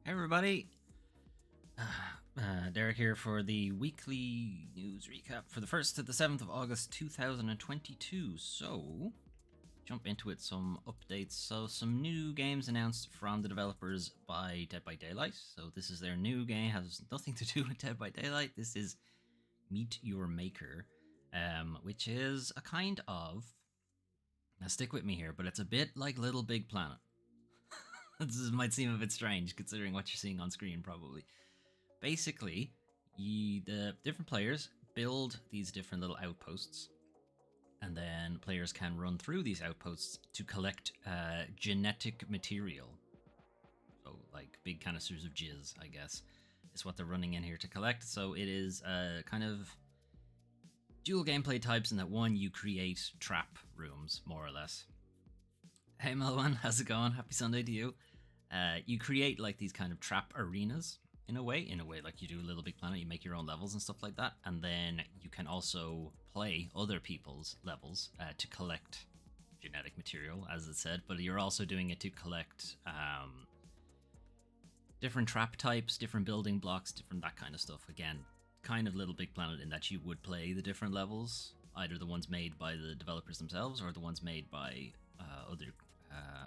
Hey everybody, Derek here for the weekly news recap for the 1st to the 7th of August 2022. So, jump into it, some updates. So, some new games announced from the developers by Dead by Daylight. So, this is their new game, has nothing to do with Dead by Daylight. This is Meet Your Maker, which is a kind of, now stick with me here, but it's a bit like Little Big Planet. This might seem a bit strange considering what you're seeing on screen, probably. Basically, the different players build these different little outposts, and then players can run through these outposts to collect genetic material. So, like big canisters of jizz, I guess, is what they're running in here to collect. So it is kind of dual gameplay types in that one, you create trap rooms, more or less. Hey Melwan, how's it going? Happy Sunday to you. You create like these kind of trap arenas in a way like you do Little Big Planet. You make your own levels and stuff like that, and then you can also play other people's levels to collect genetic material, as it said. But you're also doing it to collect different trap types, different building blocks, different that kind of stuff. Again, kind of Little Big Planet in that you would play the different levels, either the ones made by the developers themselves or the ones made by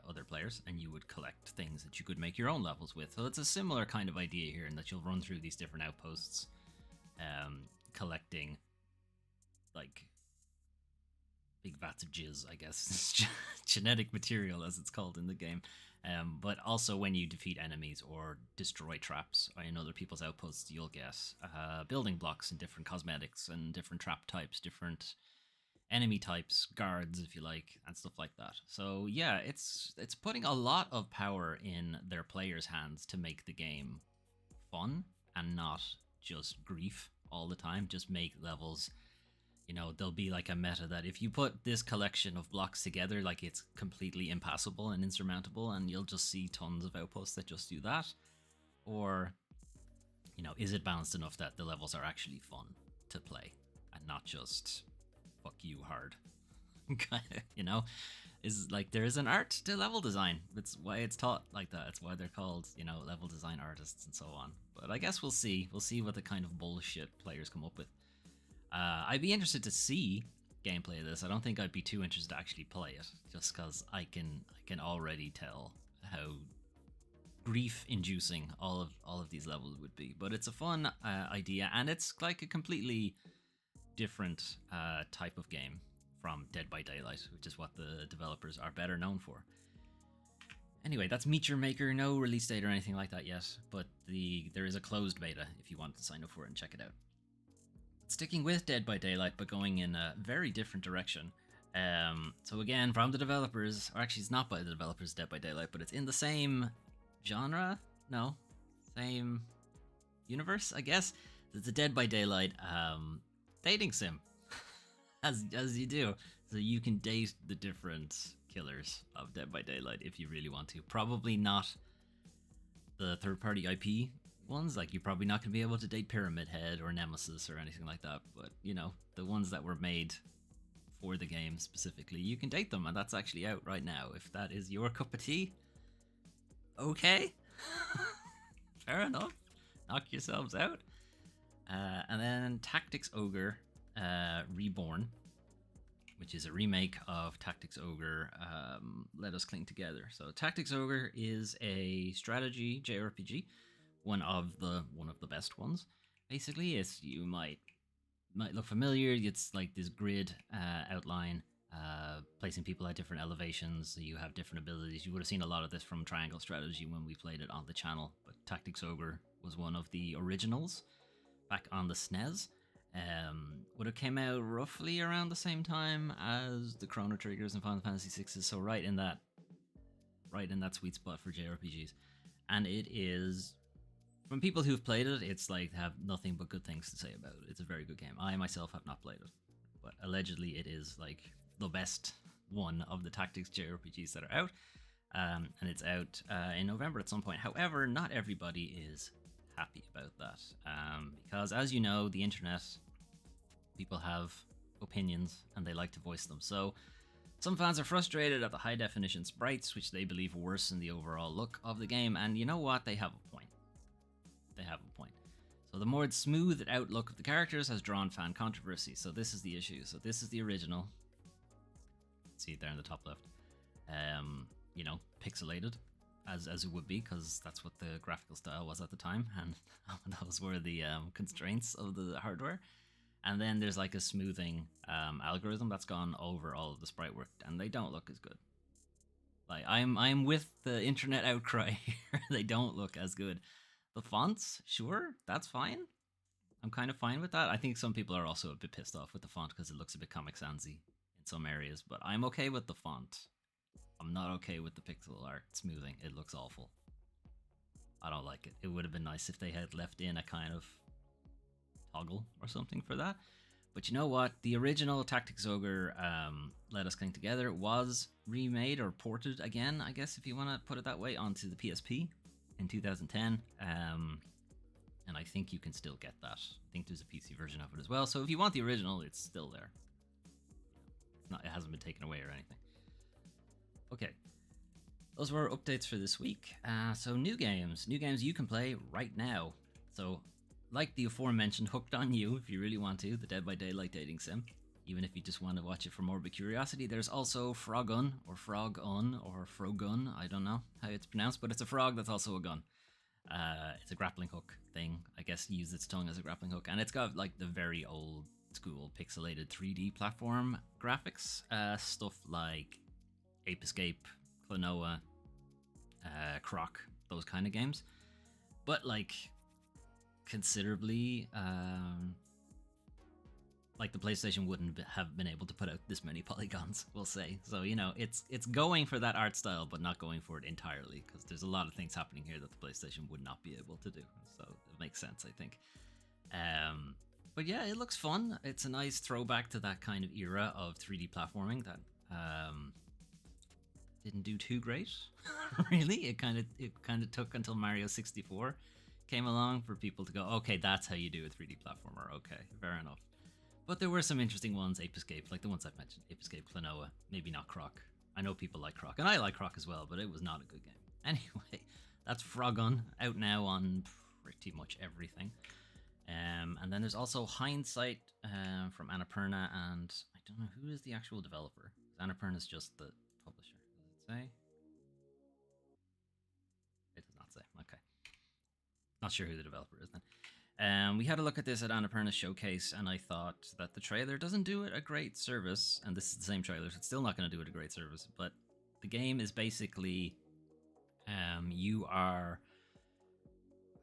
other players, and you would collect things that you could make your own levels with. So it's a similar kind of idea here in that you'll run through these different outposts, collecting like big vats of jizz, I guess, genetic material as it's called in the game. But also when you defeat enemies or destroy traps in other people's outposts, you'll get building blocks and different cosmetics and different trap types, different enemy types, guards, if you like, and stuff like that. So yeah, it's putting a lot of power in their players' hands to make the game fun and not just grief all the time. Just make levels, there'll be like a meta that if you put this collection of blocks together, like it's completely impassable and insurmountable, and you'll just see tons of outposts that just do that. Or, is it balanced enough that the levels are actually fun to play and not just fuck you hard? Kind of, is like there is an art to level design. It's why it's taught like that. It's why they're called, level design artists and so on. But I guess we'll see. We'll see what the kind of bullshit players come up with. I'd be interested to see gameplay of this. I don't think I'd be too interested to actually play it, just because I can already tell how grief-inducing all of these levels would be. But it's a fun idea, and it's like a completely different type of game from Dead by Daylight, which is what the developers are better known for. Anyway, that's Meet Your Maker. No release date or anything like that yet, but there is a closed beta if you want to sign up for it and check it out. Sticking with Dead by Daylight, but going in a very different direction. So again, from the developers, or actually it's not by the developers Dead by Daylight, but it's in the same genre? No, same universe, I guess. It's a Dead by Daylight dating sim, as you do. So you can date the different killers of Dead by Daylight if you really want to. Probably not the third-party IP ones. Like, you're probably not going to be able to date Pyramid Head or Nemesis or anything like that. But, the ones that were made for the game specifically, you can date them, and that's actually out right now. If that is your cup of tea, okay. Fair enough. Knock yourselves out. And then Tactics Ogre Reborn, which is a remake of Tactics Ogre Let Us Cling Together. So Tactics Ogre is a strategy JRPG, one of the best ones. Basically, you might look familiar. It's like this grid outline, placing people at different elevations. So you have different abilities. You would have seen a lot of this from Triangle Strategy when we played it on the channel, but Tactics Ogre was one of the originals back on the SNES. Would have came out roughly around the same time as the Chrono Triggers and Final Fantasy 6s, so right in that sweet spot for JRPGs. And it is, from people who've played it, it's like have nothing but good things to say about it. It's a very good game. I myself have not played it, but allegedly it is like the best one of the Tactics JRPGs that are out. And it's out in November at some point. However, not everybody is happy about that, because as you know, the internet, people have opinions and they like to voice them. So some fans are frustrated at the high definition sprites, which they believe worsen the overall look of the game, and you know what, they have a point. they have a point. So the more smoothed out look of the characters has drawn fan controversy. So this is the issue. So this is the original. See it there in the top left. You know, pixelated as it would be, because that's what the graphical style was at the time, and those were the constraints of the hardware. And then there's like a smoothing algorithm that's gone over all of the sprite work, and they don't look as good. Like I'm with the internet outcry here. They don't look as good. The fonts, sure, that's fine. I'm kind of fine with that. I think some people are also a bit pissed off with the font because it looks a bit Comic Sans-y in some areas, but I'm okay with the font. I'm not okay with the pixel art smoothing. It looks awful. I don't like it. It would have been nice if they had left in a kind of toggle or something for that. But you know what? The original Tactics Ogre Let Us Cling Together was remade or ported again, I guess, if you want to put it that way, onto the PSP in 2010. And I think you can still get that. I think there's a PC version of it as well. So if you want the original, it's still there. It hasn't been taken away or anything. Okay, those were updates for this week. So new games you can play right now. So like the aforementioned Hooked on You, if you really want to, the Dead by Daylight dating sim, even if you just want to watch it for morbid curiosity. There's also Frogun, or Frogun, or Frogun, I don't know how it's pronounced, but it's a frog that's also a gun. It's a grappling hook thing, I guess, use its tongue as a grappling hook, and it's got like the very old school pixelated 3D platform graphics, stuff like Ape Escape, Klonoa, Croc, those kind of games, but like considerably like the PlayStation wouldn't have been able to put out this many polygons, we'll say. So, you know, it's going for that art style, but not going for it entirely, because there's a lot of things happening here that the PlayStation would not be able to do. So it makes sense, I think. But yeah, it looks fun. It's a nice throwback to that kind of era of 3D platforming that didn't do too great. Really, it kind of took until Mario 64 came along for people to go, okay, that's how you do a 3D platformer. Okay, fair enough. But there were some interesting ones, Ape Escape, like the ones I've mentioned, Ape Escape, Klonoa, maybe not Croc. I know people like Croc, and I like Croc as well, but it was not a good game. Anyway, that's Frogun, out now on pretty much everything. And then there's also Hindsight from Annapurna, and I don't know who is the actual developer. Annapurna is just the publisher. Does it say? It does not say. Okay. Not sure who the developer is then. We had a look at this at Annapurna's showcase, and I thought that the trailer doesn't do it a great service, and this is the same trailer, so it's still not going to do it a great service, but the game is basically, you are,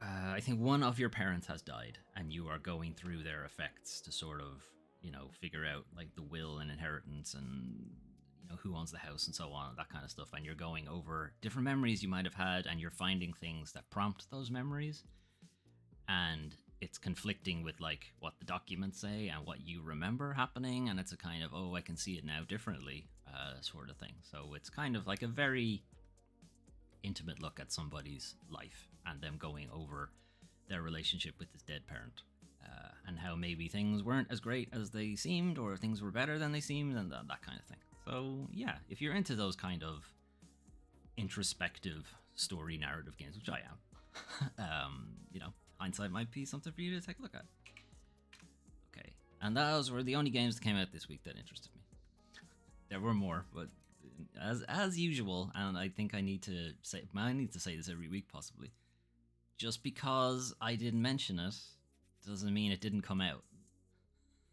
I think one of your parents has died, and you are going through their effects to sort of, you know, figure out, like, the will and inheritance and, you know, who owns the house and so on, that kind of stuff, and you're going over different memories you might have had, and you're finding things that prompt those memories, and it's conflicting with like what the documents say and what you remember happening, and it's a kind of, oh, I can see it now differently sort of thing. So it's kind of like a very intimate look at somebody's life and them going over their relationship with his dead parent, and how maybe things weren't as great as they seemed, or things were better than they seemed, and that kind of thing. So yeah, if you're into those kind of introspective story narrative games, which I am, you know, Hindsight might be something for you to take a look at. Okay, and those were the only games that came out this week that interested me. There were more, but as usual, and I think I need to say this every week possibly, just because I didn't mention it doesn't mean it didn't come out.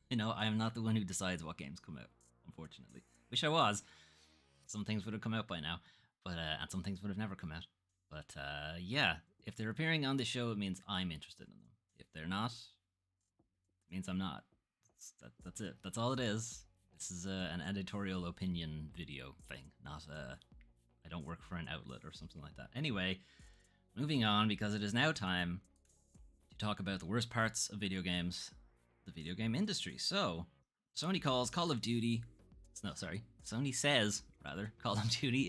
You know, I am not the one who decides what games come out, unfortunately. Wish I was. Some things would have come out by now, but and some things would have never come out. But yeah, if they're appearing on the show, it means I'm interested in them. If they're not, it means I'm not. That's it. That's all it is. This is an editorial opinion video thing, not I don't work for an outlet or something like that. Anyway, moving on, because it is now time to talk about the worst parts of video games, the video game industry. So, Sony says Call of Duty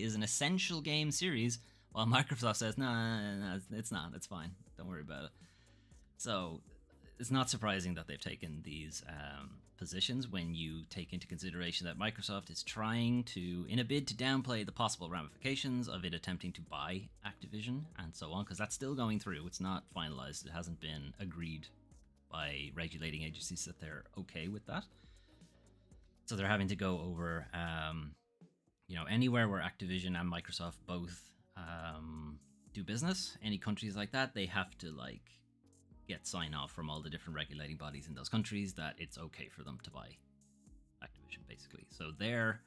is an essential game series, while Microsoft says, no, it's not, it's fine, don't worry about it. So, it's not surprising that they've taken these positions when you take into consideration that Microsoft is trying to, in a bid to downplay the possible ramifications of it attempting to buy Activision and so on, because that's still going through. It's not finalized. It hasn't been agreed by regulating agencies that they're okay with that. So they're having to go over, anywhere where Activision and Microsoft both do business, any countries like that, they have to get sign off from all the different regulating bodies in those countries that it's okay for them to buy Activision, basically. So their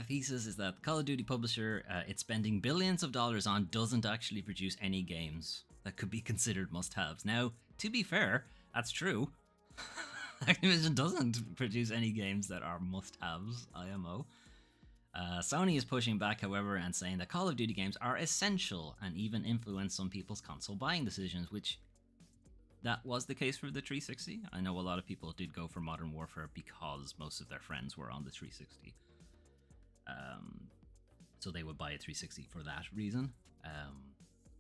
thesis is that the Call of Duty publisher it's spending billions of dollars on doesn't actually produce any games that could be considered must-haves. Now, to be fair, that's true. Activision doesn't produce any games that are must-haves, IMO. Sony is pushing back, however, and saying that Call of Duty games are essential and even influence some people's console buying decisions, which that was the case for the 360. I know a lot of people did go for Modern Warfare because most of their friends were on the 360. So they would buy a 360 for that reason.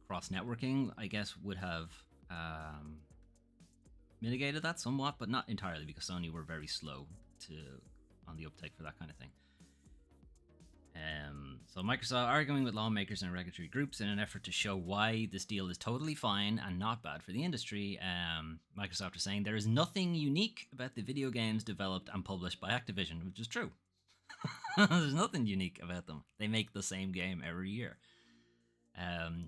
Cross-networking, I guess, would have mitigated that somewhat, but not entirely, because Sony were very slow on the uptake for that kind of thing. So Microsoft arguing with lawmakers and regulatory groups in an effort to show why this deal is totally fine and not bad for the industry. Microsoft are saying there is nothing unique about the video games developed and published by Activision, which is true. There's nothing unique about them. They make the same game every year.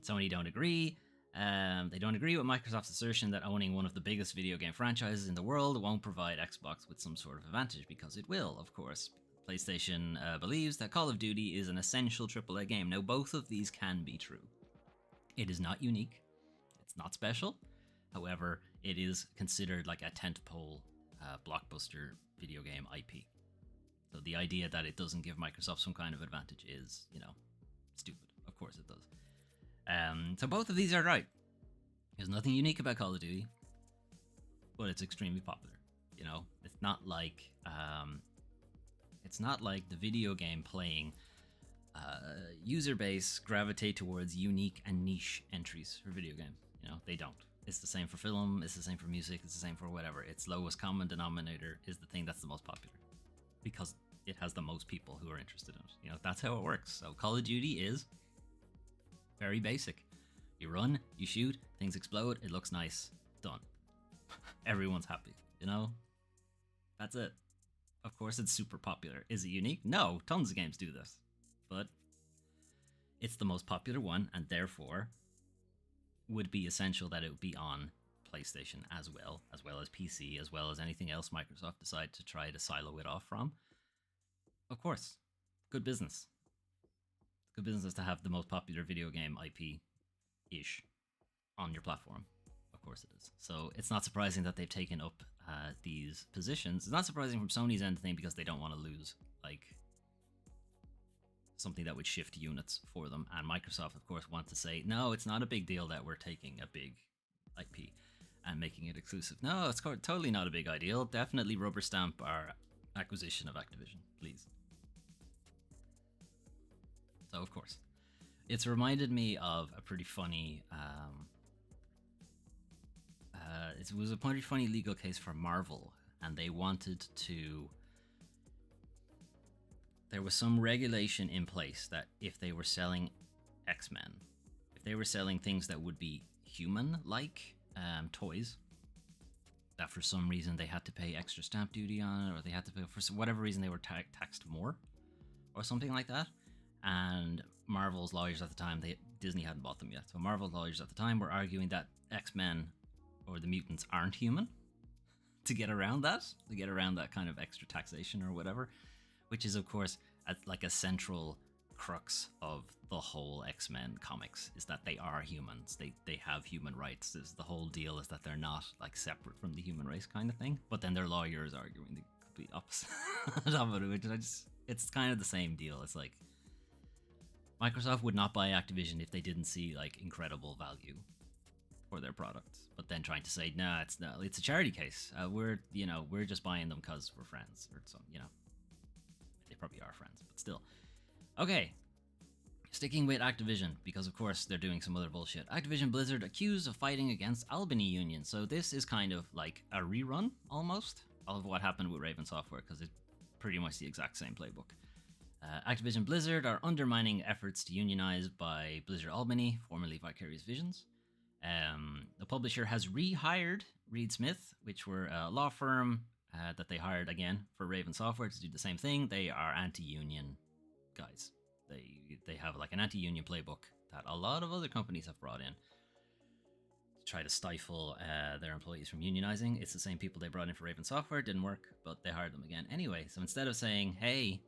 Sony don't agree. They don't agree with Microsoft's assertion that owning one of the biggest video game franchises in the world won't provide Xbox with some sort of advantage, because it will, of course. PlayStation believes that Call of Duty is an essential AAA game. Now, both of these can be true. It is not unique. It's not special. However, it is considered like a tentpole blockbuster video game IP. So the idea that it doesn't give Microsoft some kind of advantage is, stupid. Of course it does. So both of these are right. There's nothing unique about Call of Duty, but it's extremely popular. It's not like... It's not like the video game playing user base gravitate towards unique and niche entries for video game. They don't. It's the same for film, it's the same for music, it's the same for whatever. Its lowest common denominator is the thing that's the most popular, because it has the most people who are interested in it. That's how it works. So Call of Duty is very basic. You run, you shoot, things explode, it looks nice, done. Everyone's happy, That's it. Of course, it's super popular. Is it unique? No, tons of games do this. But it's the most popular one, and therefore would be essential that it would be on PlayStation as well as PC, as well as anything else Microsoft decide to try to silo it off from. Of course, good business. Good business to have the most popular video game IP-ish on your platform. Of course it is. So it's not surprising that they've taken up these positions. It's not surprising from Sony's end thing, because they don't want to lose something that would shift units for them. And Microsoft, of course, want to say, no, it's not a big deal that we're taking a big IP and making it exclusive. No, it's totally not a big deal. Definitely rubber stamp our acquisition of Activision, please. So, of course, it's reminded me of a pretty funny... it was a pretty funny legal case for Marvel, and they wanted to... There was some regulation in place that if they were selling X-Men, if they were selling things that would be human-like toys, that for some reason they had to pay extra stamp duty on it, or they had to pay, for whatever reason, they were taxed more, or something like that. And Marvel's lawyers at the time, Disney hadn't bought them yet, so Marvel's lawyers at the time were arguing that X-Men or the mutants aren't human, to get around that kind of extra taxation or whatever, which is, of course, a central crux of the whole X-Men comics, is that they are humans. They have human rights. The whole deal is that they're not separate from the human race kind of thing. But then their lawyers arguing the complete opposite of it, which it's kind of the same deal. It's like Microsoft would not buy Activision if they didn't see incredible value for their products, but then trying to say, nah, it's a charity case. We're just buying them because we're friends, or some, they probably are friends, but still. Okay, Sticking with Activision, because of course they're doing some other bullshit. Activision Blizzard accused of fighting against Albany Union. So this is kind of like a rerun, almost, of what happened with Raven Software, because it's pretty much the exact same playbook. Activision Blizzard are undermining efforts to unionize by Blizzard Albany, formerly Vicarious Visions. The publisher has rehired Reed Smith, which were a law firm that they hired again for Raven Software to do the same thing. They are anti-union guys. They have like an anti-union playbook that a lot of other companies have brought in to try to stifle their employees from unionizing. It's the same people they brought in for Raven Software. Didn't work, but they hired them again anyway. So instead of saying, hey,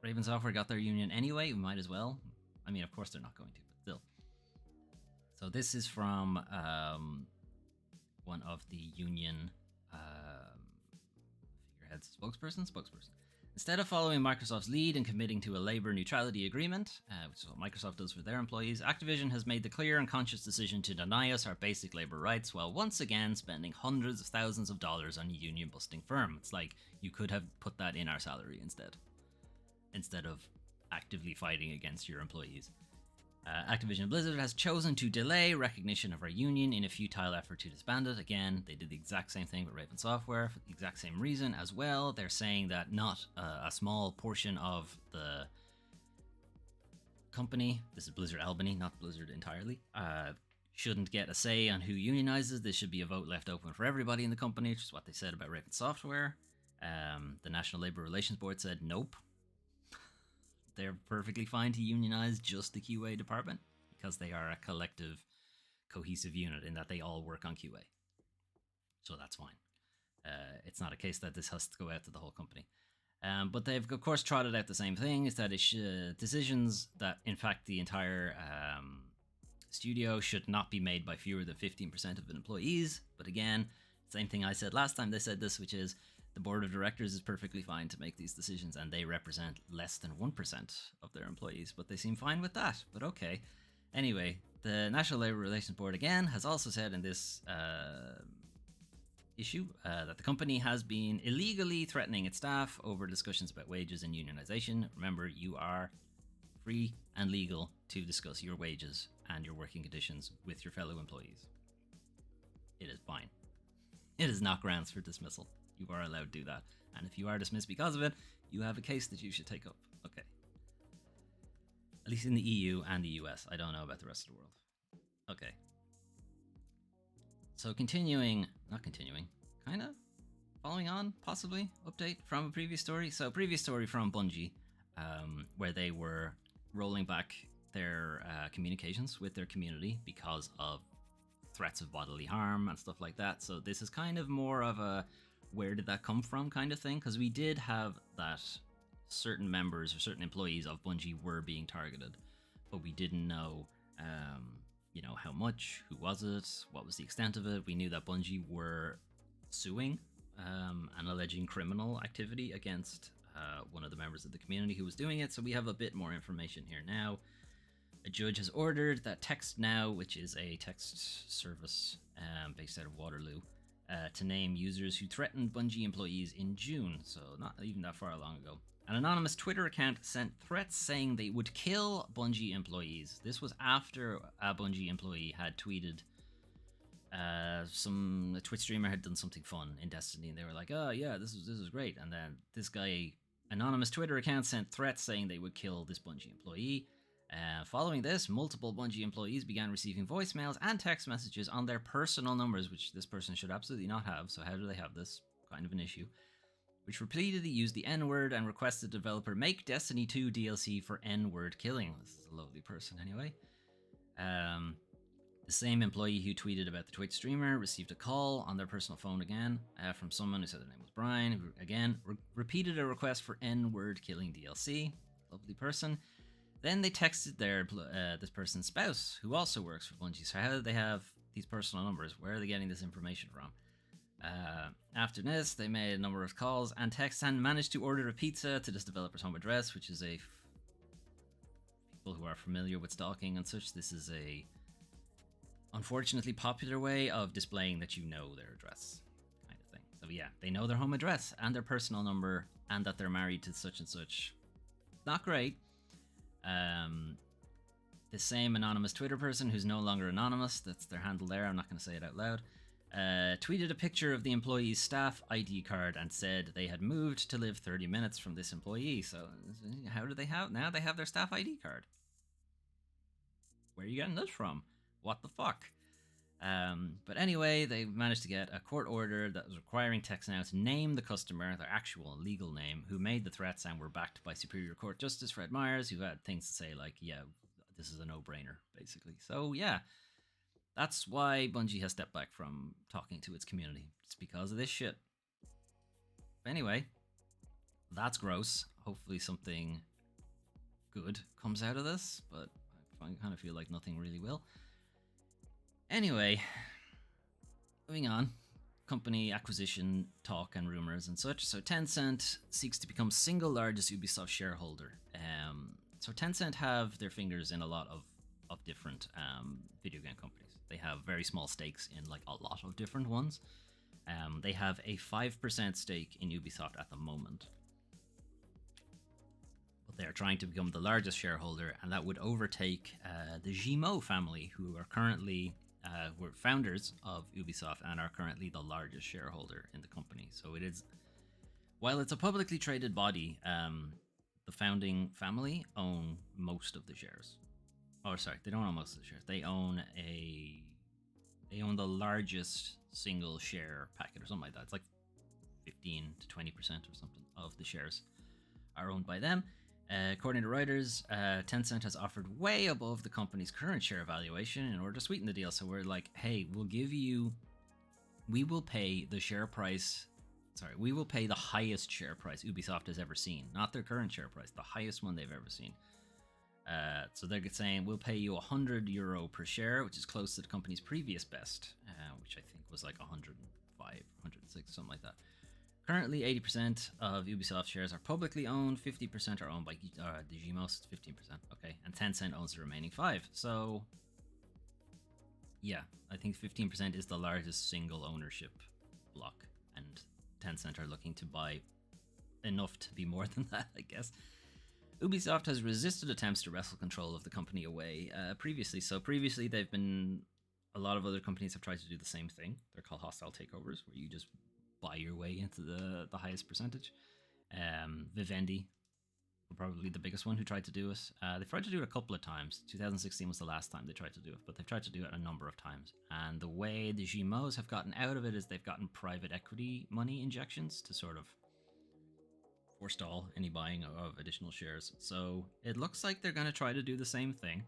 Raven Software got their union anyway, we might as well. I mean, of course they're not going to, but still. So this is from one of the union figureheads, spokesperson. Instead of following Microsoft's lead and committing to a labor neutrality agreement, which is what Microsoft does for their employees, Activision has made the clear and conscious decision to deny us our basic labor rights while once again spending hundreds of thousands of dollars on a union-busting firm. It's like, you could have put that in our salary instead of actively fighting against your employees. Activision Blizzard has chosen to delay recognition of our union in a futile effort to disband it. Again, they did the exact same thing with Raven Software for the exact same reason as well. They're saying that not a small portion of the company, this is Blizzard Albany, not Blizzard entirely, shouldn't get a say on who unionizes. This should be a vote left open for everybody in the company, which is what they said about Raven Software. The National Labor Relations Board said nope. They're perfectly fine to unionize just the QA department because they are a collective, cohesive unit in that they all work on QA. So that's fine. It's not a case that this has to go out to the whole company. But they've, of course, trotted out the same thing, is that decisions that, in fact, the entire studio should not be made by fewer than 15% of employees. But again, same thing I said last time they said this, which is, the board of directors is perfectly fine to make these decisions, and they represent less than 1% of their employees, but they seem fine with that. But okay. Anyway, the National Labor Relations Board, again, has also said in this issue that the company has been illegally threatening its staff over discussions about wages and unionization. Remember, you are free and legal to discuss your wages and your working conditions with your fellow employees. It is fine. It is not grounds for dismissal. You are allowed to do that. And if you are dismissed because of it, you have a case that you should take up. Okay. At least in the EU and the US. I don't know about the rest of the world. Okay. So kind of following on, possibly, update from a previous story. So previous story from Bungie, where they were rolling back their communications with their community because of threats of bodily harm and stuff like that. So this is kind of more of a where did that come from kind of thing, because we did have that certain members or certain employees of Bungie were being targeted, but we didn't know how much, who was it, what was the extent of it. We knew that Bungie were suing and alleging criminal activity against one of the members of the community who was doing it, so we have a bit more information here now. A judge has ordered that TextNow, which is a text service based out of Waterloo, to name users who threatened Bungie employees in June, so not even that far long ago. An anonymous Twitter account sent threats saying they would kill Bungie employees. This was after a Bungie employee had tweeted a Twitch streamer had done something fun in Destiny, and they were like, oh yeah, this is great. And then this guy, anonymous Twitter account, sent threats saying they would kill this Bungie employee. Following this, multiple Bungie employees began receiving voicemails and text messages on their personal numbers, which this person should absolutely not have, so how do they have this? Kind of an issue. Which repeatedly used the N-word and requested the developer make Destiny 2 DLC for N-word killing. This is a lovely person anyway. The same employee who tweeted about the Twitch streamer received a call on their personal phone again from someone who said their name was Brian, who again repeated a request for N-word killing DLC. Lovely person. Then they texted this person's spouse, who also works for Bungie. So how do they have these personal numbers? Where are they getting this information from? After this, they made a number of calls and texts and managed to order a pizza to this developer's home address, which is people who are familiar with stalking and such, this is a unfortunately popular way of displaying that you know their address, kind of thing. So yeah, they know their home address and their personal number and that they're married to such and such. Not great. The same anonymous Twitter person, who's no longer anonymous, that's their handle there, I'm not going to say it out loud, tweeted a picture of the employee's staff ID card and said they had moved to live 30 minutes from this employee. So how do they have, now they have their staff ID card? Where are you getting this from? What the fuck? But anyway, they managed to get a court order that was requiring Tencent to name the customer, their actual legal name, who made the threats and were backed by Superior Court Justice Fred Myers, who had things to say like, yeah, this is a no-brainer, basically. So yeah, that's why Bungie has stepped back from talking to its community. It's because of this shit. But anyway, that's gross. Hopefully something good comes out of this, but I kind of feel like nothing really will. Anyway, moving on. Company acquisition talk and rumors and such. So Tencent seeks to become single largest Ubisoft shareholder. So Tencent have their fingers in a lot of different video game companies. They have very small stakes in like a lot of different ones. They have a 5% stake in Ubisoft at the moment. But they are trying to become the largest shareholder, and that would overtake the Guillemot family, who are currently were founders of Ubisoft and are currently the largest shareholder in the company. So it is, while it's a publicly traded body, the founding family own most of the shares. Oh, sorry, they don't own most of the shares. They own the largest single share packet or something like that. It's like 15 to 20% or something of the shares are owned by them. According to Reuters, Tencent has offered way above the company's current share valuation in order to sweeten the deal. So we're like, hey, we will pay the share price. Sorry, we will pay the highest share price Ubisoft has ever seen, not their current share price, the highest one they've ever seen. So they're saying we'll pay you €100 per share, which is close to the company's previous best, which I think was like 105, 106, something like that. Currently, 80% of Ubisoft shares are publicly owned, 50% are owned by the Guillemot, 15%, okay, and Tencent owns the remaining 5%. So, yeah, I think 15% is the largest single ownership block, and Tencent are looking to buy enough to be more than that, I guess. Ubisoft has resisted attempts to wrestle control of the company away previously. So previously, a lot of other companies have tried to do the same thing. They're called hostile takeovers, where you just buy your way into the highest percentage. Vivendi were probably the biggest one who tried to do it. They've tried to do it a couple of times. 2016 was the last time they tried to do it, but they've tried to do it a number of times. And the way the Guillemots have gotten out of it is they've gotten private equity money injections to sort of forestall any buying of additional shares. So it looks like they're going to try to do the same thing.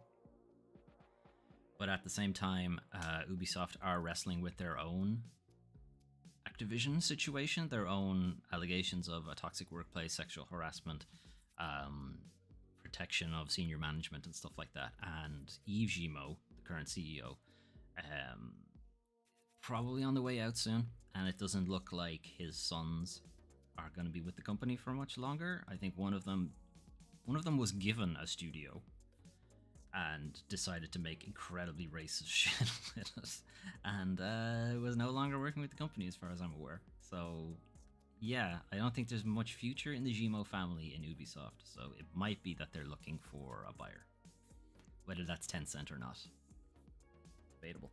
But at the same time, Ubisoft are wrestling with their own Activision situation, their own allegations of a toxic workplace, sexual harassment, protection of senior management and stuff like that. And Yves Guillemot, the current CEO, probably on the way out soon. And it doesn't look like his sons are going to be with the company for much longer. I think one of them was given a studio and decided to make incredibly racist shit with it, and was no longer working with the company as far as I'm aware. So yeah, I don't think there's much future in the Guillemot family in Ubisoft, so it might be that they're looking for a buyer. Whether that's Tencent or not, debatable.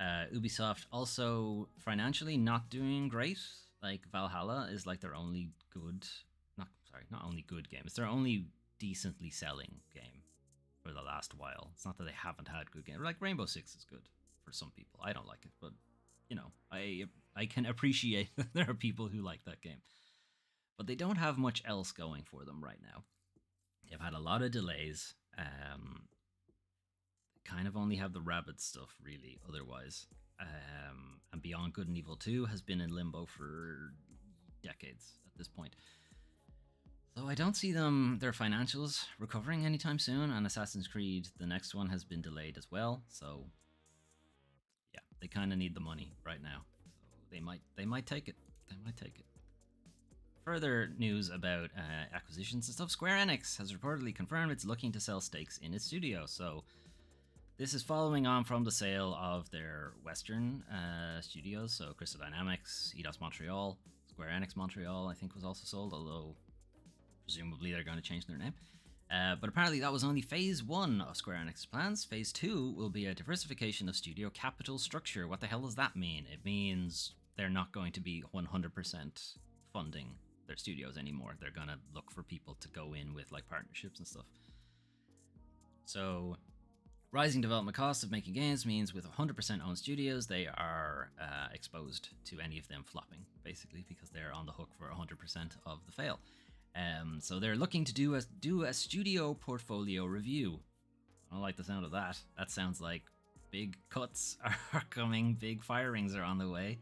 Ubisoft also financially not doing great. Like Valhalla is like their only good, not only good game, it's their only decently selling game for the last while. It's not that they haven't had good games. Like Rainbow Six is good for some people. I don't like it, but you know, I can appreciate that there are people who like that game. But they don't have much else going for them right now. They've had a lot of delays. Kind of only have the Rabbids stuff really otherwise. And Beyond Good and Evil 2 has been in limbo for decades at this point. So I don't see their financials recovering anytime soon, and Assassin's Creed, the next one, has been delayed as well. So yeah, they kind of need the money right now. So they might take it. They might take it. Further news about acquisitions and stuff. Square Enix has reportedly confirmed it's looking to sell stakes in its studio. So this is following on from the sale of their Western studios. So Crystal Dynamics, Eidos Montreal, Square Enix Montreal, I think was also sold, although presumably they're going to change their name. But apparently that was only phase 1 of Square Enix's plans. Phase 2 will be a diversification of studio capital structure. What the hell does that mean? It means they're not going to be 100% funding their studios anymore. They're going to look for people to go in with like partnerships and stuff. So rising development costs of making games means with 100% owned studios, they are exposed to any of them flopping, basically, because they're on the hook for 100% of the fail. So they're looking to do a studio portfolio review. I don't like the sound of that. That sounds like big cuts are coming, big firings are on the way.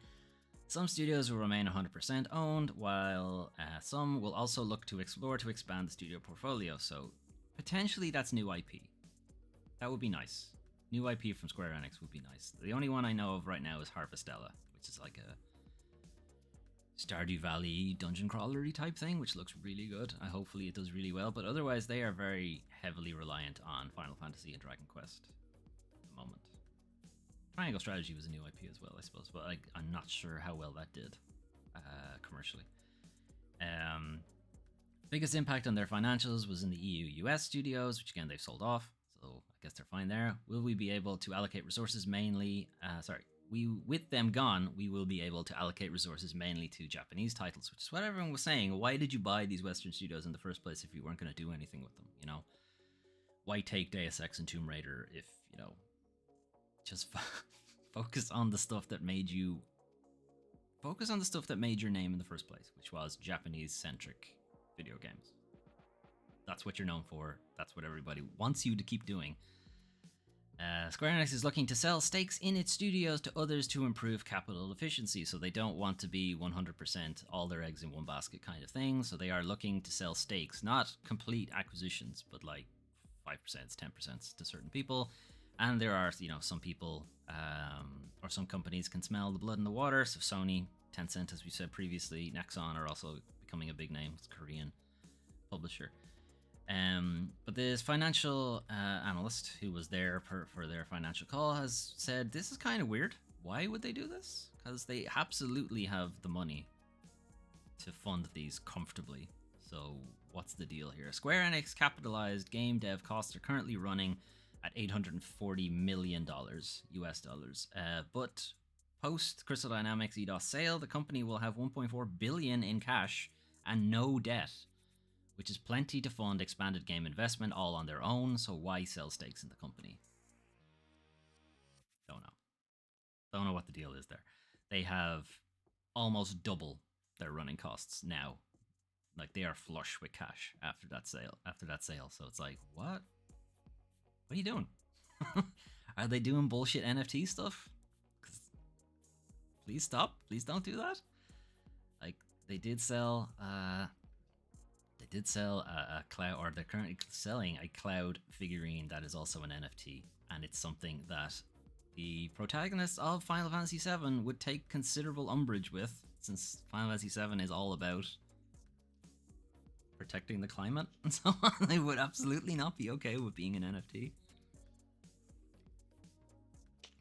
Some studios will remain 100% owned, while some will also look to explore to expand the studio portfolio. So potentially that's new IP. That would be nice. New IP from Square Enix would be nice. The only one I know of right now is Harvestella, which is like a Stardew Valley dungeon crawlery type thing, which looks really good. Hopefully it does really well, but otherwise they are very heavily reliant on Final Fantasy and Dragon Quest at the moment. Triangle Strategy was a new IP as well, I suppose, but I'm not sure how well that did commercially. Biggest impact on their financials was in the EU US studios, which again they've sold off, so I guess they're fine there. Will we be able to allocate resources mainly? With them gone, we will be able to allocate resources mainly to Japanese titles, which is what everyone was saying. Why did you buy these Western studios in the first place if you weren't going to do anything with them? You know, why take Deus Ex and Tomb Raider if, you know, just focus on the stuff that made you your name in the first place, which was Japanese-centric video games. That's what you're known for. That's what everybody wants you to keep doing. Square Enix is looking to sell stakes in its studios to others to improve capital efficiency, so they don't want to be 100% all their eggs in one basket kind of thing, so they are looking to sell stakes, not complete acquisitions, but like 5%, 10% to certain people. And there are, you know, some people or some companies can smell the blood in the water, so Sony, Tencent, as we said previously, Nexon are also becoming a big name. It's a Korean publisher. But this financial analyst who was there for their financial call has said this is kind of weird. Why would they do this? Because they absolutely have the money to fund these comfortably. So what's the deal here? Square Enix capitalized game dev costs are currently running at $840 million US dollars. But post Crystal Dynamics EDOS sale, the company will have $1.4 billion in cash and no debt, which is plenty to fund expanded game investment all on their own, so why sell stakes in the company? Don't know what the deal is there. They have almost double their running costs now. Like, they are flush with cash after that sale. So it's like, what? What are you doing? Are they doing bullshit NFT stuff? Please stop. Please don't do that. Like, they did sell a cloud, or they're currently selling a cloud figurine that is also an NFT, and it's something that the protagonists of Final Fantasy VII would take considerable umbrage with, since Final Fantasy VII is all about protecting the climate and so on. They would absolutely not be okay with being an NFT.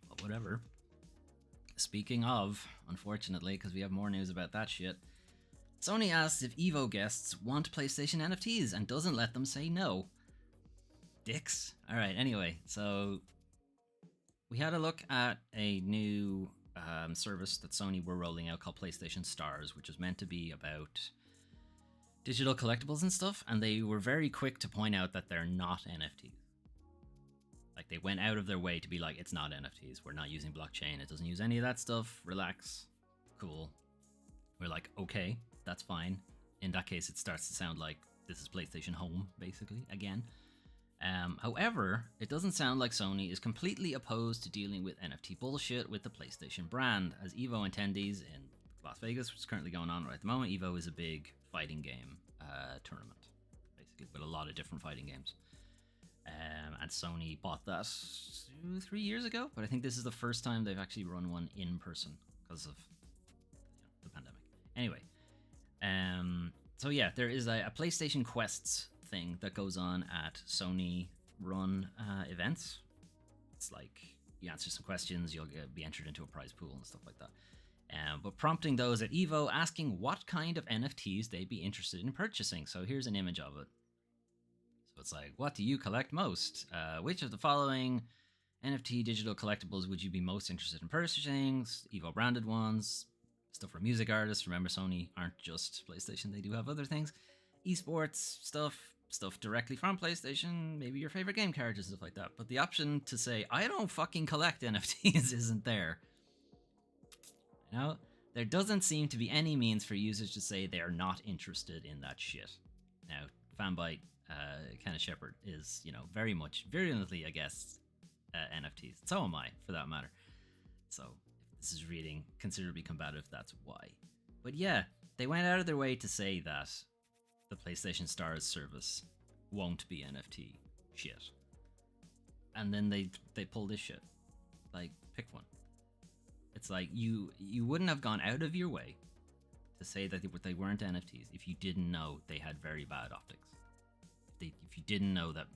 But whatever. Speaking of, unfortunately, because we have more news about that shit, Sony asks if EVO guests want PlayStation NFTs and doesn't let them say no. Dicks. Alright, anyway, so we had a look at a new service that Sony were rolling out called PlayStation Stars, which was meant to be about digital collectibles and stuff, and they were very quick to point out that they're not NFTs. Like, they went out of their way to be like, it's not NFTs, we're not using blockchain, it doesn't use any of that stuff, relax, cool. We're like, okay, that's fine. In that case, it starts to sound like this is PlayStation Home, basically, again. However, it doesn't sound like Sony is completely opposed to dealing with NFT bullshit with the PlayStation brand, as EVO attendees in Las Vegas, which is currently going on right at the moment. EVO is a big fighting game tournament, basically, with a lot of different fighting games. And Sony bought that 2-3 years ago, but I think this is the first time they've actually run one in person because of the pandemic. Anyway, so yeah, there is a PlayStation Quests thing that goes on at Sony run events. It's like you answer some questions, you'll be entered into a prize pool and stuff like that. But prompting those at EVO asking what kind of NFTs they'd be interested in purchasing. So here's an image of it. So it's like, what do you collect most? Which of the following NFT digital collectibles would you be most interested in purchasing? Evo branded ones, stuff for music artists. Remember, Sony aren't just PlayStation, they do have other things. Esports stuff directly from PlayStation, maybe your favorite game characters, stuff like that. But the option to say, I don't fucking collect NFTs isn't there. You know, there doesn't seem to be any means for users to say they are not interested in that shit. Now, Fanbyte, Kenneth Shepard is, very much virulently against NFTs. So am I, for that matter. So, if this is reading considerably combative, that's why. But yeah, they went out of their way to say that the PlayStation Stars service won't be NFT shit. And then they pull this shit. Like, pick one. It's like, you wouldn't have gone out of your way to say that they weren't NFTs if you didn't know they had very bad optics. If you didn't know that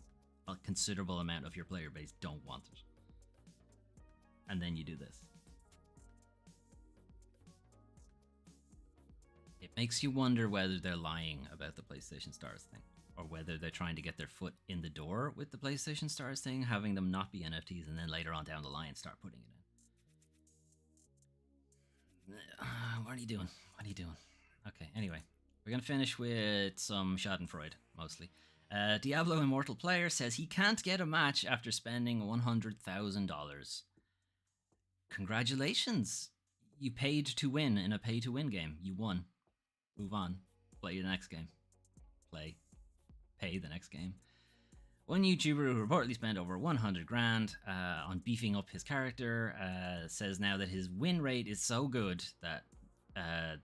a considerable amount of your player base don't want it. And then you do this. It makes you wonder whether they're lying about the PlayStation Stars thing, or whether they're trying to get their foot in the door with the PlayStation Stars thing, having them not be NFTs, and then later on down the line start putting it in. What are you doing? Okay, anyway, we're going to finish with some Schadenfreude, mostly. Diablo Immortal player says he can't get a match after spending $100,000. Congratulations! You paid to win in a pay-to-win game. You won. Move on. Play the next game. Pay the next game. One YouTuber who reportedly spent over 100 grand on beefing up his character says now that his win rate is so good that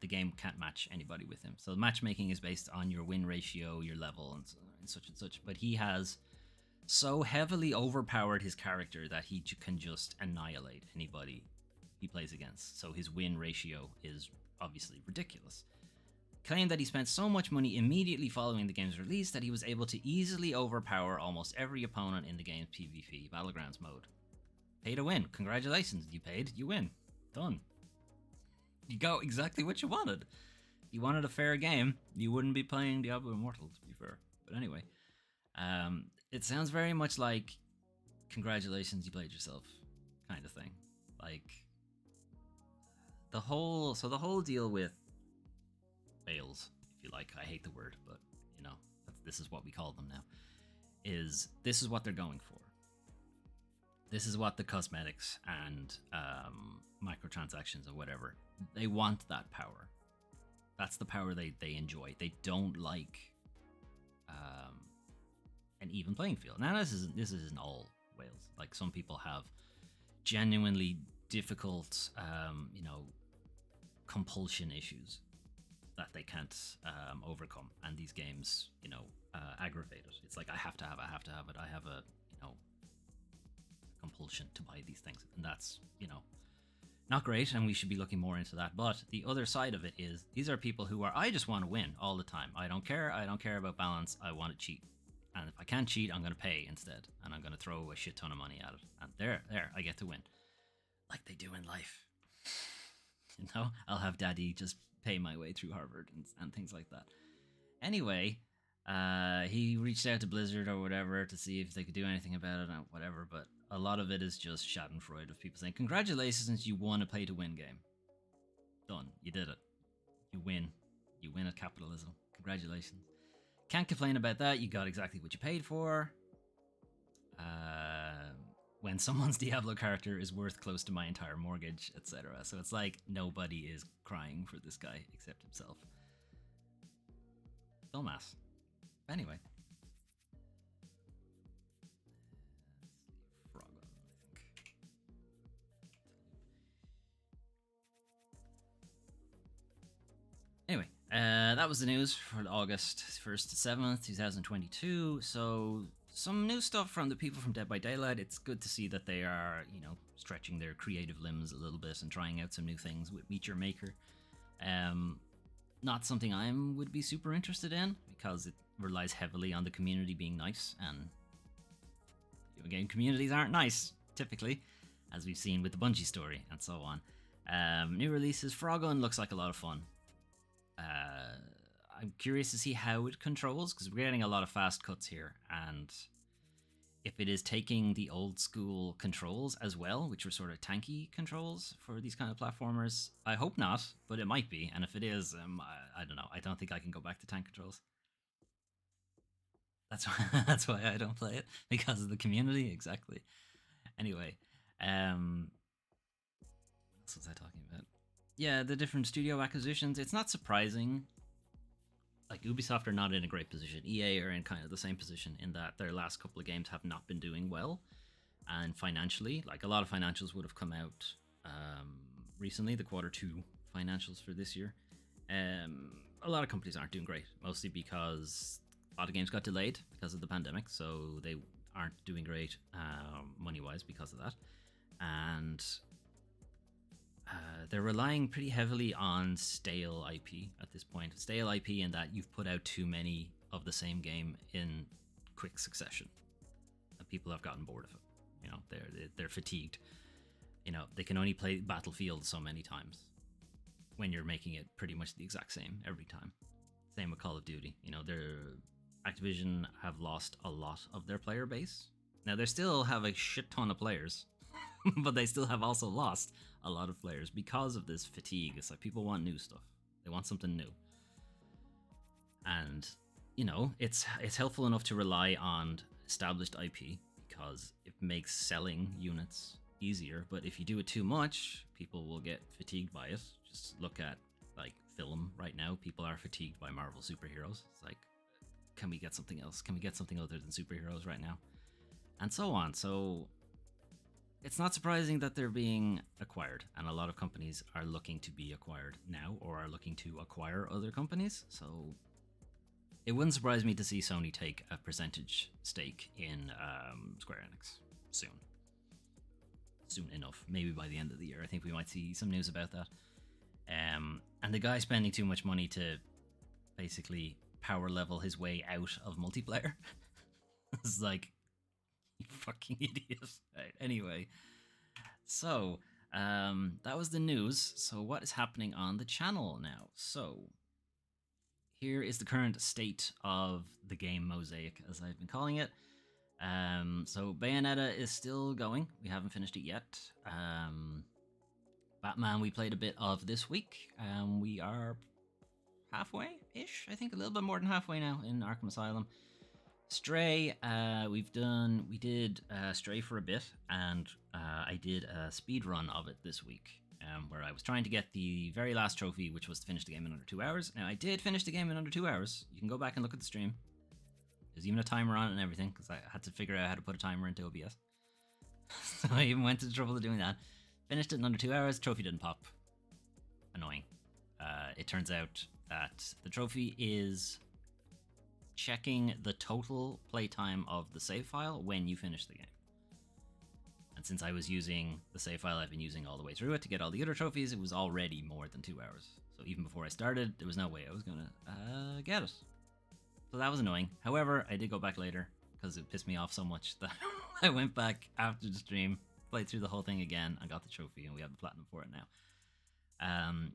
the game can't match anybody with him. So matchmaking is based on your win ratio, your level, and such and such. But he has so heavily overpowered his character that he can just annihilate anybody he plays against. So his win ratio is obviously ridiculous. Claimed that he spent so much money immediately following the game's release that he was able to easily overpower almost every opponent in the game's PvP Battlegrounds mode. Pay to win. Congratulations. You paid, you win. Done. You got exactly what you wanted. If you wanted a fair game, you wouldn't be playing Diablo Immortal, to be fair. But anyway, it sounds very much like congratulations, you played yourself kind of thing. Like the whole deal with whales, if you like, I hate the word, but this is what we call them now, this is what they're going for. This is what the cosmetics and microtransactions or whatever, they want that power. That's the power they enjoy. They don't like an even playing field. Now this isn't all whales. Like, some people have genuinely difficult compulsion issues that they can't overcome, and these games aggravate it. It's like, I have to have it. I have a compulsion to buy these things, and that's not great, and we should be looking more into that. But the other side of it is, these are people who are, I just want to win all the time. I don't care about balance. I want to cheat, and if I can't cheat, I'm going to pay instead, and I'm going to throw a shit ton of money at it, and there I get to win, like they do in life. I'll have daddy just pay my way through Harvard and things like that. Anyway, he reached out to Blizzard or whatever to see if they could do anything about it, or whatever, but a lot of it is just schadenfreude of people saying, congratulations, you won a pay-to-win game. Done. You did it. You win. You win at capitalism. Congratulations. Can't complain about that. You got exactly what you paid for. When someone's Diablo character is worth close to my entire mortgage, etc. So it's like, nobody is crying for this guy except himself. Dumbass. Anyway. Frogun, I think. Anyway, that was the news for August 1st to 7th, 2022. So, some new stuff from the people from Dead by Daylight. It's good to see that they are, stretching their creative limbs a little bit and trying out some new things with Meet Your Maker. Not something I would be super interested in, because it relies heavily on the community being nice, and video game communities aren't nice, typically, as we've seen with the Bungie story, and so on. New releases, Frogun looks like a lot of fun. I'm curious to see how it controls, because we're getting a lot of fast cuts here, and if it is taking the old school controls as well, which were sort of tanky controls for these kind of platformers. I hope not, but it might be. And if it is, I don't know. I don't think I can go back to tank controls. That's why that's why I don't play it, because of the community. Exactly. Anyway, what else was I talking about? Yeah, the different studio acquisitions. It's not surprising. Like, Ubisoft are not in a great position. EA are in kind of the same position in that their last couple of games have not been doing well. And financially, like, a lot of financials would have come out recently, the Q2 financials for this year. A lot of companies aren't doing great, mostly because a lot of games got delayed because of the pandemic, so they aren't doing great money-wise because of that. And they're relying pretty heavily on stale IP at this point. Stale IP in that you've put out too many of the same game in quick succession, and people have gotten bored of it. You know, they're fatigued. You know, they can only play Battlefield so many times when you're making it pretty much the exact same every time. Same with Call of Duty. You know, Activision have lost a lot of their player base. Now, they still have a shit ton of players, but they still have also lost a lot of players because of this fatigue. It's like people want new stuff. They want something new. And, you know, it's helpful enough to rely on established IP because it makes selling units easier. But if you do it too much, people will get fatigued by it. Just look at, like, film right now. People are fatigued by Marvel superheroes. It's like, can we get something else? Can we get something other than superheroes right now? And so on. So it's not surprising that they're being acquired, and a lot of companies are looking to be acquired now, or are looking to acquire other companies. So it wouldn't surprise me to see Sony take a percentage stake in Square Enix soon. Soon enough, maybe by the end of the year. I think we might see some news about that. And the guy spending too much money to basically power level his way out of multiplayer. It's like, you fucking idiot. Right, anyway, so that was the news. So what is happening on the channel now? So here is the current state of the game mosaic, as I've been calling it. So Bayonetta is still going. We haven't finished it yet. Batman we played a bit of this week. We are halfway-ish, I think, a little bit more than halfway now in Arkham Asylum. Stray, we did Stray for a bit, and I did a speed run of it this week, where I was trying to get the very last trophy, which was to finish the game in under 2 hours. Now, I did finish the game in under 2 hours. You can go back and look at the stream. There's even a timer on it and everything, because I had to figure out how to put a timer into OBS. So I even went to the trouble of doing that. Finished it in under 2 hours. Trophy didn't pop. Annoying. It turns out that the trophy is checking the total playtime of the save file when you finish the game. And since I was using the save file I've been using all the way through it to get all the other trophies, it was already more than 2 hours. So even before I started, there was no way I was going to get it. So that was annoying. However, I did go back later because it pissed me off so much that I went back after the stream, played through the whole thing again, and got the trophy, and we have the platinum for it now.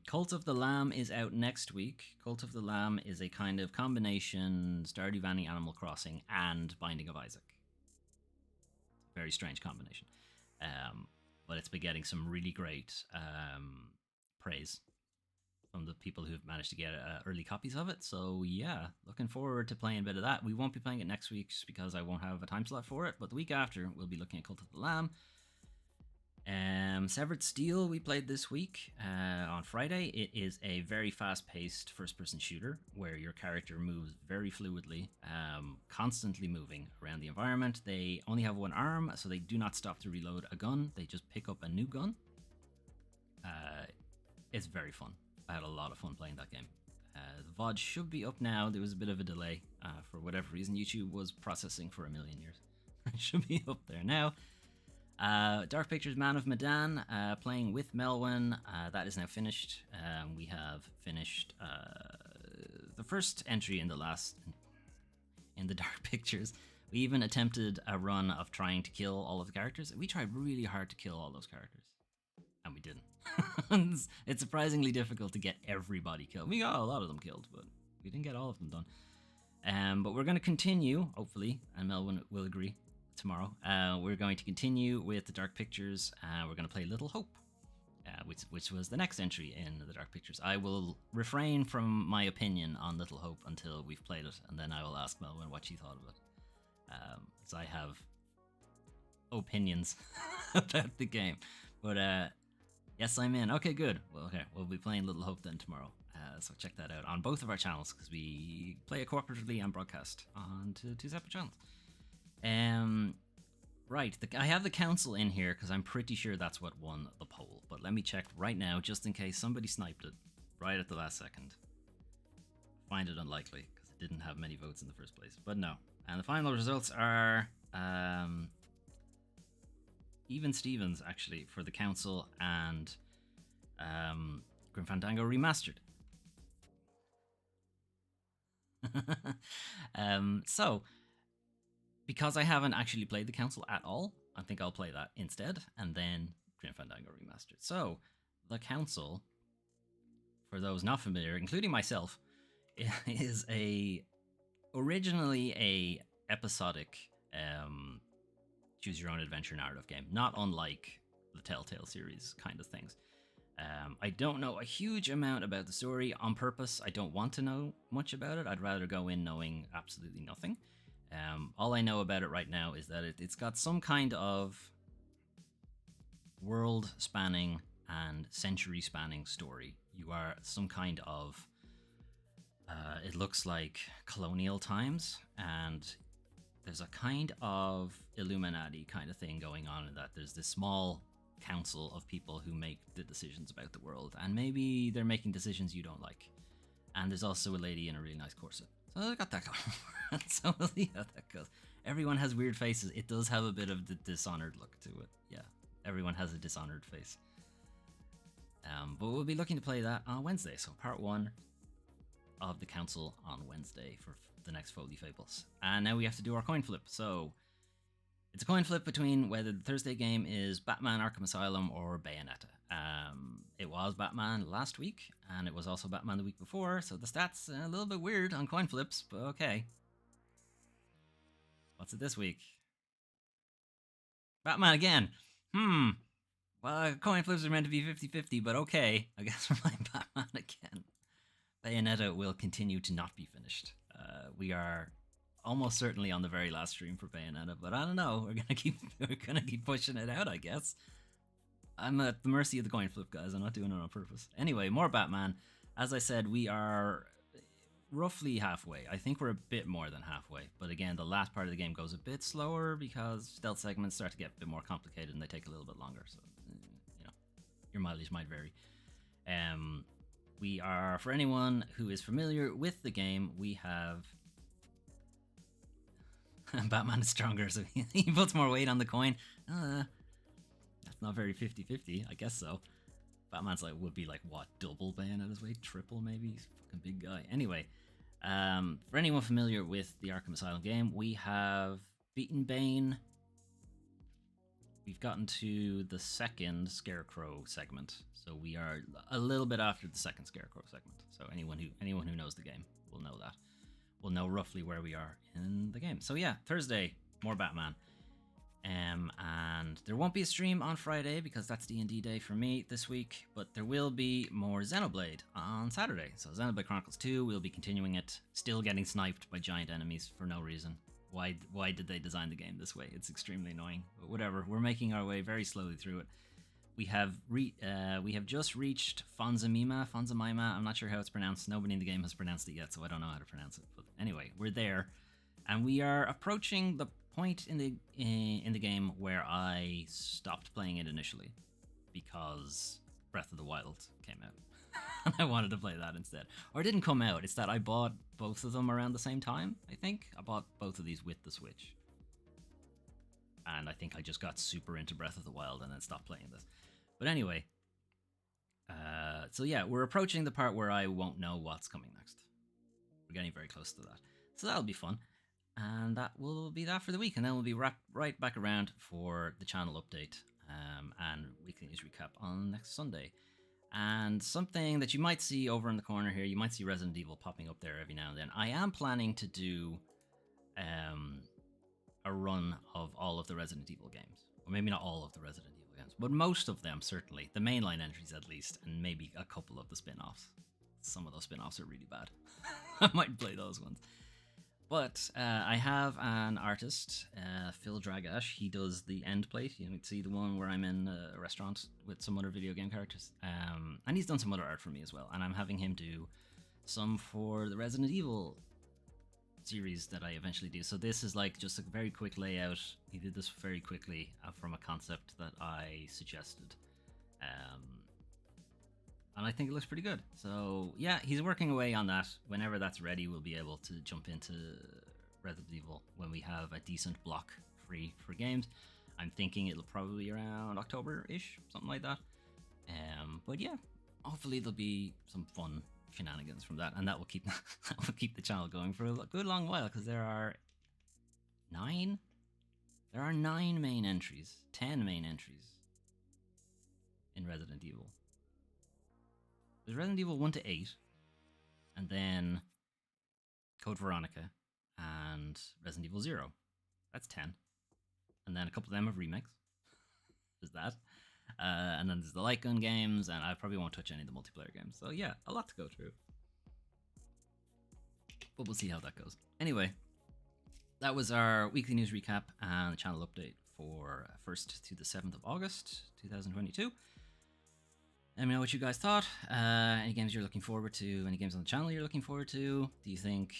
Cult of the Lamb is out next week. Cult of the Lamb is a kind of combination Stardew Valley, Animal Crossing, and Binding of Isaac. Very strange combination. But it's been getting some really great praise from the people who've managed to get early copies of it. So yeah, looking forward to playing a bit of that. We won't be playing it next week just because I won't have a time slot for it, but the week after we'll be looking at Cult of the Lamb. Severed Steel we played this week on Friday. It is a very fast-paced first-person shooter where your character moves very fluidly, constantly moving around the environment. They only have one arm, so they do not stop to reload a gun. They just pick up a new gun. It's very fun. I had a lot of fun playing that game. The VOD should be up now. There was a bit of a delay for whatever reason. YouTube was processing for 1,000,000 years. It should be up there now. Dark Pictures Man of Medan, playing with Melwin. That is now finished. We have finished the first entry in the Dark Pictures. We even attempted a run of trying to kill all of the characters. We tried really hard to kill all those characters, and we didn't. It's surprisingly difficult to get everybody killed. We got a lot of them killed, but We didn't get all of them done. But we're going to continue, hopefully, and Melvin will agree tomorrow. We're going to continue with the Dark Pictures. We're going to play Little Hope, which was the next entry in the Dark Pictures. I will refrain from my opinion on Little Hope until we've played it, and then I will ask Melvin what she thought of it. As I have opinions about the game. But yes, I'm in. Okay, good. Well, okay, we'll be playing Little Hope then tomorrow. So check that out on both of our channels, because we play it cooperatively and broadcast on two separate channels. Right, I have the council in here because I'm pretty sure that's what won the poll. But let me check right now, just in case somebody sniped it right at the last second. Find it unlikely, because it didn't have many votes in the first place. But no. And the final results are even Stevens, actually, for the council, and Grim Fandango Remastered. So, because I haven't actually played the council at all, I think I'll play that instead, and then Grim Fandango Remastered. So, the council, for those not familiar, including myself, is originally a episodic choose your own adventure narrative game, not unlike the Telltale series kind of things. I don't know a huge amount about the story on purpose. I don't want to know much about it. I'd rather go in knowing absolutely nothing. All I know about it right now is that it's got some kind of world-spanning and century-spanning story. You are some kind of it looks like colonial times, and there's a kind of Illuminati kind of thing going on, in that there's this small council of people who make the decisions about the world, and maybe they're making decisions you don't like. And there's also a lady in a really nice corset. So I got that going. So we'll see how that goes. Everyone has weird faces. It does have a bit of the Dishonored look to it. Yeah, everyone has a Dishonored face. But we'll be looking to play that on Wednesday. So part 1 of the council on Wednesday for the next Foley Fables. And now we have to do our coin flip. So it's a coin flip between whether the Thursday game is Batman Arkham Asylum or Bayonetta. It was Batman last week, and it was also Batman the week before, so the stats are a little bit weird on coin flips, but okay. What's it this week? Batman again. Well, coin flips are meant to be 50-50, but okay. I guess we're playing Batman again. Bayonetta will continue to not be finished. We are almost certainly on the very last stream for Bayonetta, but I don't know. We're gonna keep pushing it out, I guess. I'm at the mercy of the coin flip, guys. I'm not doing it on purpose. Anyway, more Batman. As I said, we are roughly halfway. I think we're a bit more than halfway. But again, the last part of the game goes a bit slower because stealth segments start to get a bit more complicated and they take a little bit longer. So, your mileage might vary. We are, for anyone who is familiar with the game, we have Batman is stronger, so he puts more weight on the coin. That's not very 50-50, I guess so. Batman's would be what, double Bayonetta's weight? Triple, maybe? He's a fucking big guy. Anyway, for anyone familiar with the Arkham Asylum game, we have beaten Bane. We've gotten to the second Scarecrow segment, so we are a little bit after the second Scarecrow segment. So anyone who knows the game will know that. We'll know roughly where we are in the game. So yeah, Thursday, more Batman. And there won't be a stream on Friday because that's D&D day for me this week, but there will be more Xenoblade on Saturday. So Xenoblade Chronicles 2, we'll be continuing it, still getting sniped by giant enemies for no reason. Why did they design the game this way? It's extremely annoying, but whatever. We're making our way very slowly through it. We have just reached Fonzamima. I'm not sure how it's pronounced. Nobody in the game has pronounced it yet, so I don't know how to pronounce it. But anyway, we're there, and we are approaching the point in the game where I stopped playing it initially because Breath of the Wild came out. And I wanted to play that instead. Or it didn't come out, it's that I bought both of them around the same time, I think. I bought both of these with the Switch. And I think I just got super into Breath of the Wild and then stopped playing this. But anyway, so yeah, we're approaching the part where I won't know what's coming next. We're getting very close to that. So that'll be fun. And that will be that for the week. And then we'll be right back around for the channel update and weekly news recap on next Sunday. And something that you might see over in the corner here, you might see Resident Evil popping up there every now and then. I am planning to do a run of all of the Resident Evil games. Or maybe not all of the Resident Evil games, but most of them, certainly. The mainline entries, at least, and maybe a couple of the spin-offs. Some of those spin-offs are really bad. I might play those ones. But I have an artist, Phil Dragash. He does the end plate. You can see the one where I'm in a restaurant with some other video game characters. And he's done some other art for me as well. And I'm having him do some for the Resident Evil series that I eventually do. So this is like just a very quick layout. He did this very quickly from a concept that I suggested. And I think it looks pretty good. So yeah, he's working away on that. Whenever that's ready, we'll be able to jump into Resident Evil when we have a decent block free for games. I'm thinking it'll probably be around October-ish, something like that. But yeah, hopefully there'll be some fun shenanigans from that, and that will keep the channel going for a good long while, because there are 9 main entries, 10 main entries in Resident Evil. There's Resident Evil 1 to 8, and then Code Veronica and Resident Evil 0. That's 10. And then a couple of them have remakes. There's that. And then there's the light gun games, and I probably won't touch any of the multiplayer games. So yeah, a lot to go through. But we'll see how that goes. Anyway, that was our weekly news recap and the channel update for 1st to the 7th of August, 2022. Let me know what you guys thought. Any games you're looking forward to? Any games on the channel you're looking forward to? Do you think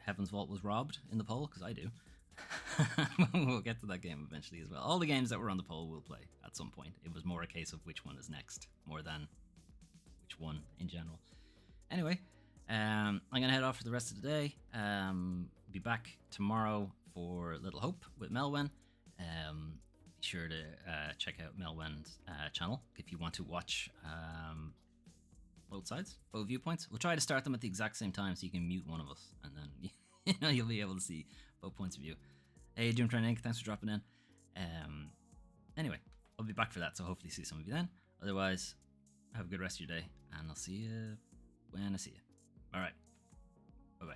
Heaven's Vault was robbed in the poll? Because I do. We'll get to that game eventually as well. All the games that were on the poll we'll play at some point. It was more a case of which one is next, more than which one in general. Anyway, I'm going to head off for the rest of the day. Be back tomorrow for Little Hope with Melwen. Be sure to check out Melwen's channel if you want to watch both sides, both viewpoints. We'll try to start them at the exact same time so you can mute one of us, and then you'll be able to see both points of view. Hey, Doom Training, thanks for dropping in. Anyway, I'll be back for that, so hopefully see some of you then. Otherwise, have a good rest of your day, and I'll see you when I see you. All right, bye-bye.